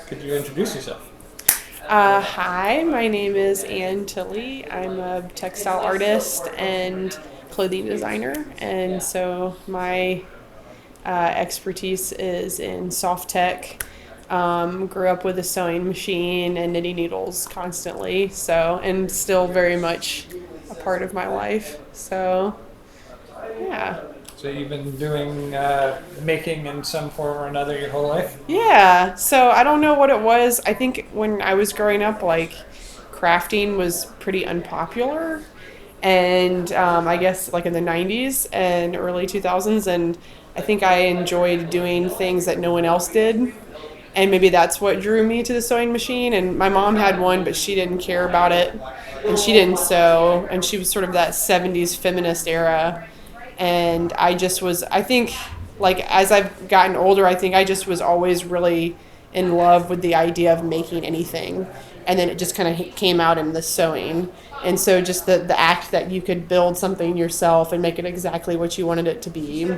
Could you introduce yourself? Hi, my name is Ann Tilley. I'm a textile artist and clothing designer, and so my expertise is in soft tech. Grew up with a sewing machine and knitting needles constantly, so and still very much a part of my life. So, yeah. So you've been doing making in some form or another your whole life? Yeah, so I don't know what it was. I think when I was growing up, like crafting was pretty unpopular, and I guess like in the 90s and early 2000s, and I think I enjoyed doing things that no one else did. And maybe that's what drew me to the sewing machine. And my mom had one, but she didn't care about it, and she didn't sew, and she was sort of that 70s feminist era. And I just was, I think, like as I've gotten older, I think I just was always really in love with the idea of making anything. And then it just kind of came out in the sewing. And so just the act that you could build something yourself and make it exactly what you wanted it to be.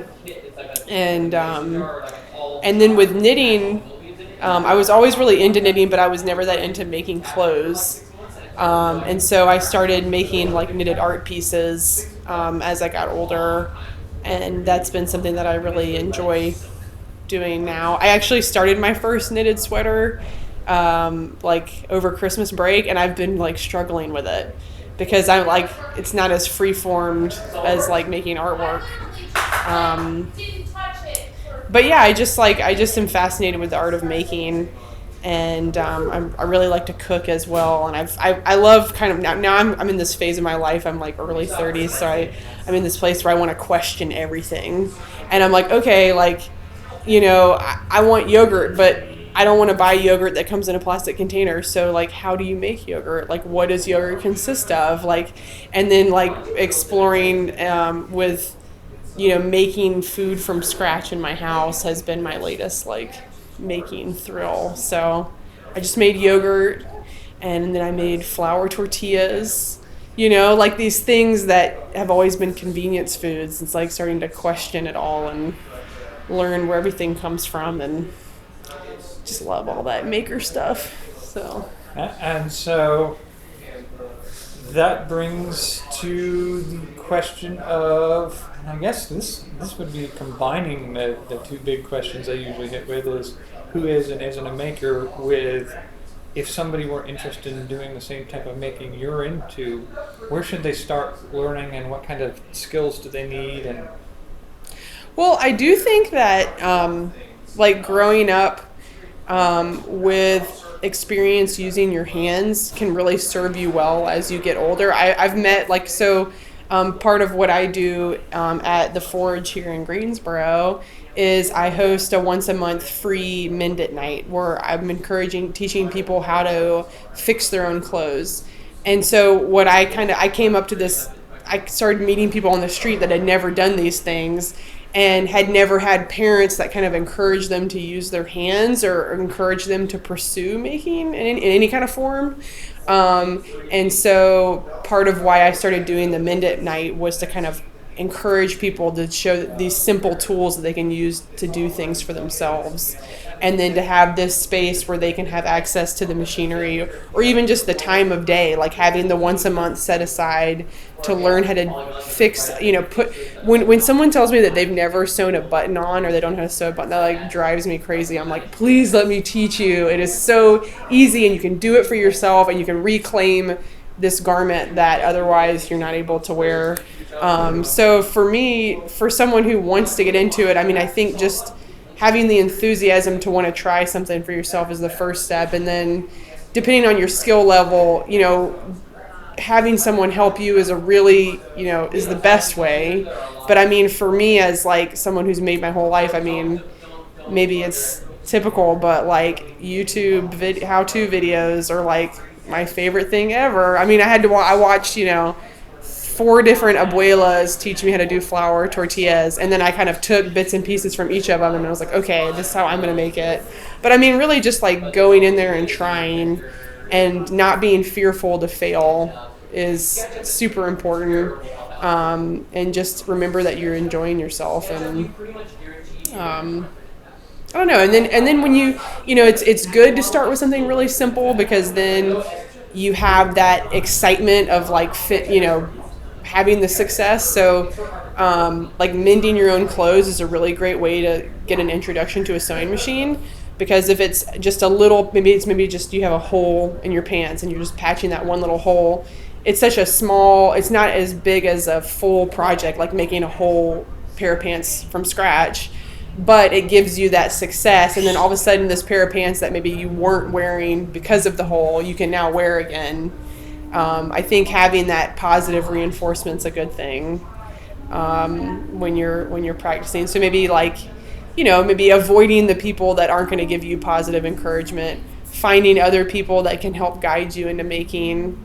And then with knitting, I was always really into knitting, but I was never that into making clothes. And so I started making like knitted art pieces as I got older, and that's been something that I really enjoy doing now. I actually started my first knitted sweater like over Christmas break, and I've been like struggling with it because I'm like it's not as free formed as like making artwork. Um, but yeah, I just am fascinated with the art of making, and I really like to cook as well. And I love kind of now I'm in this phase of my life. I'm like early 30s, so I'm in this place where I want to question everything, and I'm like, okay, like I want yogurt, but I don't want to buy yogurt that comes in a plastic container. So like, how do you make yogurt? Like, what does yogurt consist of? Like, and then like exploring with making food from scratch in my house has been my latest like making thrill. So I just made yogurt, and then I made flour tortillas. Like these things that have always been convenience foods. It's like starting to question it all and learn where everything comes from, and just love all that maker stuff. So And so that brings to the question of, and I guess this would be combining the two big questions I usually hit with is who is and isn't a maker with if somebody were interested in doing the same type of making you're into, where should they start learning and what kind of skills do they need? And well, I do think that like growing up with experience using your hands can really serve you well as you get older. I've met like so part of what I do at the Forge here in Greensboro is I host a once a month free Mend It night where I'm teaching people how to fix their own clothes. And so what I came up to this, I started meeting people on the street that had never done these things and had never had parents that kind of encouraged them to use their hands or encourage them to pursue making in any kind of form. And so part of why I started doing the Mend It night was to kind of encourage people to show these simple tools that they can use to do things for themselves, and then to have this space where they can have access to the machinery or even just the time of day, like having the once a month set aside to learn how to fix, put when someone tells me that they've never sewn a button on or they don't know how to sew a button, that like drives me crazy. I'm like, please let me teach you. It is so easy, and you can do it for yourself, and you can reclaim this garment that otherwise you're not able to wear. So for me, for someone who wants to get into it, I mean, I think just having the enthusiasm to want to try something for yourself is the first step. And then depending on your skill level, having someone help you is is the best way. But I mean, for me as like someone who's made my whole life, I mean, maybe it's typical, but like YouTube how-to videos are like my favorite thing ever. I mean, I watched, 4 different abuelas teach me how to do flour tortillas, and then I kind of took bits and pieces from each of them, and I was like, okay, this is how I'm going to make it. But I mean, really just like going in there and trying and not being fearful to fail is super important. And just remember that you're enjoying yourself, and I don't know. And then when it's good to start with something really simple, because then you have that excitement of like having the success. So like mending your own clothes is a really great way to get an introduction to a sewing machine, because if it's just a little, maybe just you have a hole in your pants and you're just patching that one little hole. It's such a small, it's not as big as a full project like making a whole pair of pants from scratch, but it gives you that success. And then all of a sudden this pair of pants that maybe you weren't wearing because of the hole, you can now wear again. I think having that positive reinforcement's a good thing when you're practicing. So maybe maybe avoiding the people that aren't going to give you positive encouragement, finding other people that can help guide you into making.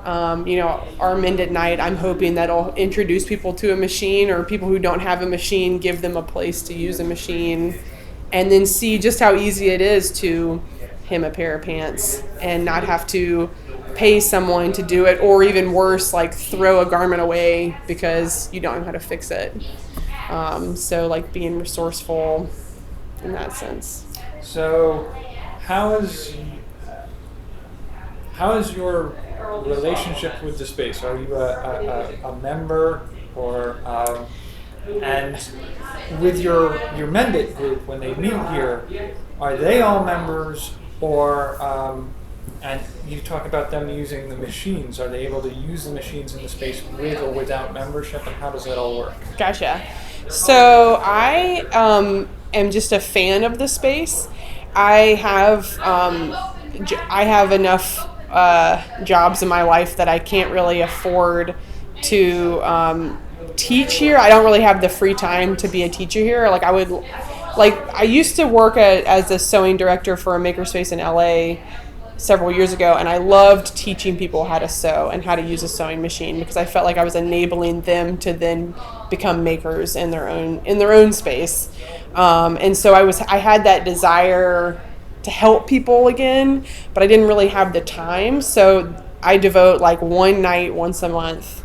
Our Mend at Night, I'm hoping that'll introduce people to a machine, or people who don't have a machine, give them a place to use a machine, and then see just how easy it is to hem a pair of pants and not have to pay someone to do it, or even worse, like throw a garment away because you don't know how to fix it. So like being resourceful in that sense. So how is your relationship with the space? Are you a member, or and with your Mend It group, when they meet here, are they all members, or and you talk about them using the machines? Are they able to use the machines in the space with or without membership, and how does that all work? Gotcha. So I am just a fan of the space. I have enough jobs in my life that I can't really afford to teach here. I don't really have the free time to be a teacher here. I used to work as a sewing director for a makerspace in LA several years ago, and I loved teaching people how to sew and how to use a sewing machine, because I felt like I was enabling them to then become makers in their own space. And so I had that desire to help people again, but I didn't really have the time. So I devote like one night once a month,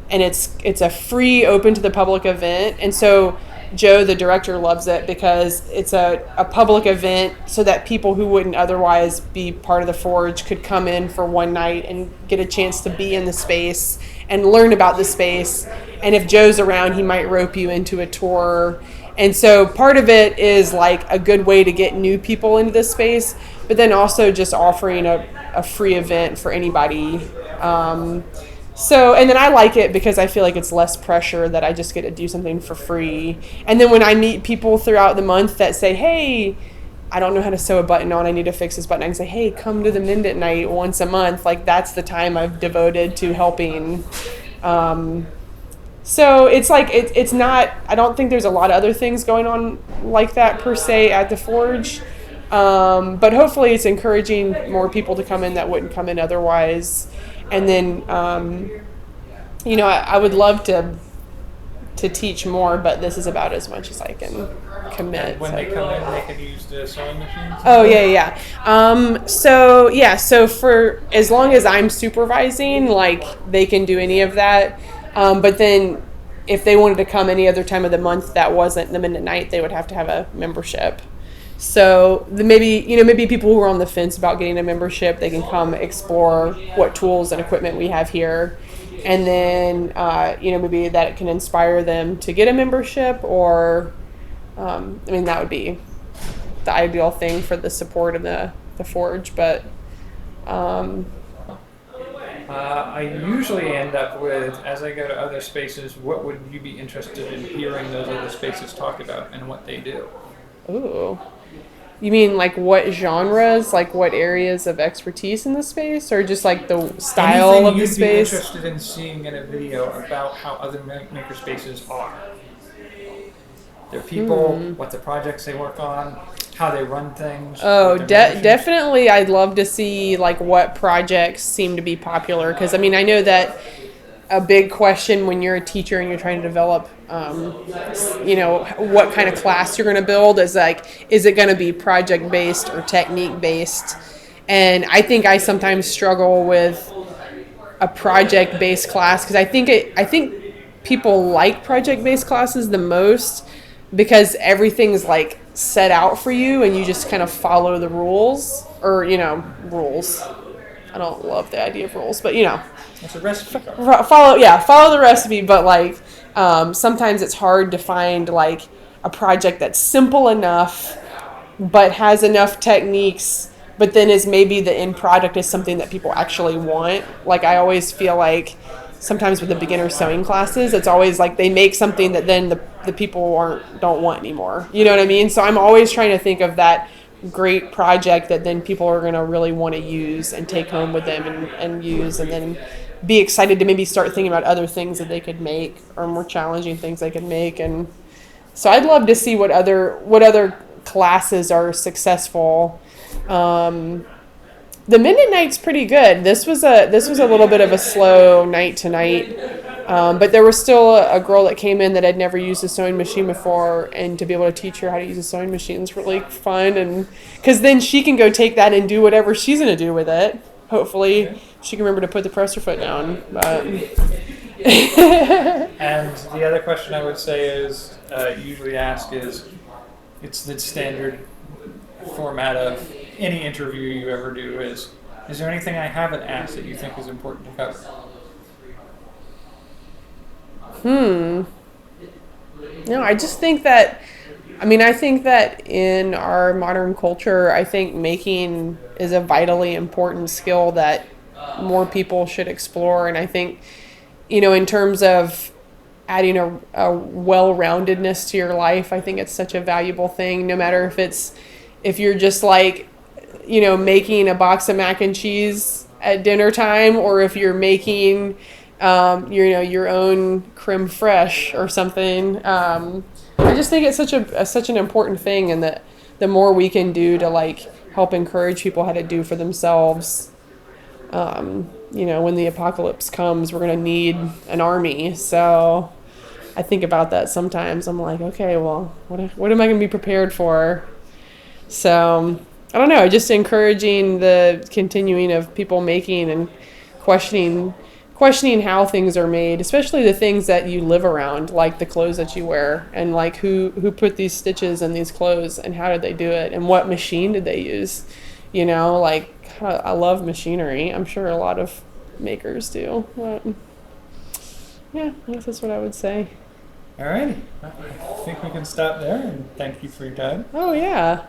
and it's a free, open to the public event. And so Joe, the director, loves it because it's a public event, so that people who wouldn't otherwise be part of the Forge could come in for one night and get a chance to be in the space and learn about the space. And if Joe's around, he might rope you into a tour. And so part of it is like a good way to get new people into this space, but then also just offering a free event for anybody. And then I like it because I feel like it's less pressure, that I just get to do something for free. And then when I meet people throughout the month that say, hey, I don't know how to sew a button on, I need to fix this button, I can say, hey, come to the Mend It Night once a month. Like, that's the time I've devoted to helping. So it's like, it's not, I don't think there's a lot of other things going on like that per se at the Forge. But hopefully it's encouraging more people to come in that wouldn't come in otherwise. And then, I would love to teach more, but this is about as much as I can commit. And when they come in, they can use the sewing machines? Oh, yeah. So for as long as I'm supervising, like, they can do any of that. But then if they wanted to come any other time of the month that wasn't the Mend It Night, they would have to have a membership. So maybe people who are on the fence about getting a membership, they can come explore what tools and equipment we have here. And then, maybe that can inspire them to get a membership, or, that would be the ideal thing for the support of the Forge. But I usually end up with, as I go to other spaces, what would you be interested in hearing those other spaces talk about and what they do? Ooh. You mean like what genres, like what areas of expertise in the space, or just like the style Anything of the you'd space? be interested in seeing in a video about how other maker spaces are. Their people, what the projects they work on, how they run things. Oh, what their missions. definitely. I'd love to see like what projects seem to be popular, because I know that a big question when you're a teacher and you're trying to develop, what kind of class you're going to build is like, is it going to be project based or technique based? And I think I sometimes struggle with a project based class, because I think people like project based classes the most, because everything's like set out for you and you just kind of follow the rules, or rules. I don't love the idea of rules, but It's a recipe card. follow the recipe. But like sometimes it's hard to find like a project that's simple enough but has enough techniques, but then is maybe the end product is something that people actually want. Like I always feel like sometimes with the beginner sewing classes, it's always like they make something that then the people don't want anymore. You know what I mean? So I'm always trying to think of that great project that then people are going to really want to use and take home with them and use, and then be excited to maybe start thinking about other things that they could make, or more challenging things they could make. And so I'd love to see what other classes are successful. The Midnight Night's pretty good. This was a little bit of a slow night tonight, but there was still a girl that came in that had never used a sewing machine before, and to be able to teach her how to use a sewing machine is really fun. And because then she can go take that and do whatever she's going to do with it. Hopefully, she can remember to put the presser foot down. But And the other question I would say is, usually ask is, it's the standard format of any interview you ever do is there anything I haven't asked that you think is important to cover? No, I just think that, I think that in our modern culture, I think making is a vitally important skill that more people should explore. And I think, in terms of adding a well-roundedness to your life, I think it's such a valuable thing, no matter if you're just like, making a box of mac and cheese at dinner time, or if you're making, your own creme fraiche or something. I just think it's such an important thing, and that the more we can do to like help encourage people how to do for themselves, when the apocalypse comes, we're going to need an army. So I think about that sometimes. I'm like, okay, well, what am I going to be prepared for? So I don't know, just encouraging the continuing of people making and questioning how things are made, especially the things that you live around, like the clothes that you wear, and like who put these stitches in these clothes, and how did they do it, and what machine did they use. Like I love machinery. I'm sure a lot of makers do. But yeah, I guess that's what I would say. All righty. I think we can stop there, and thank you for your time. Oh yeah.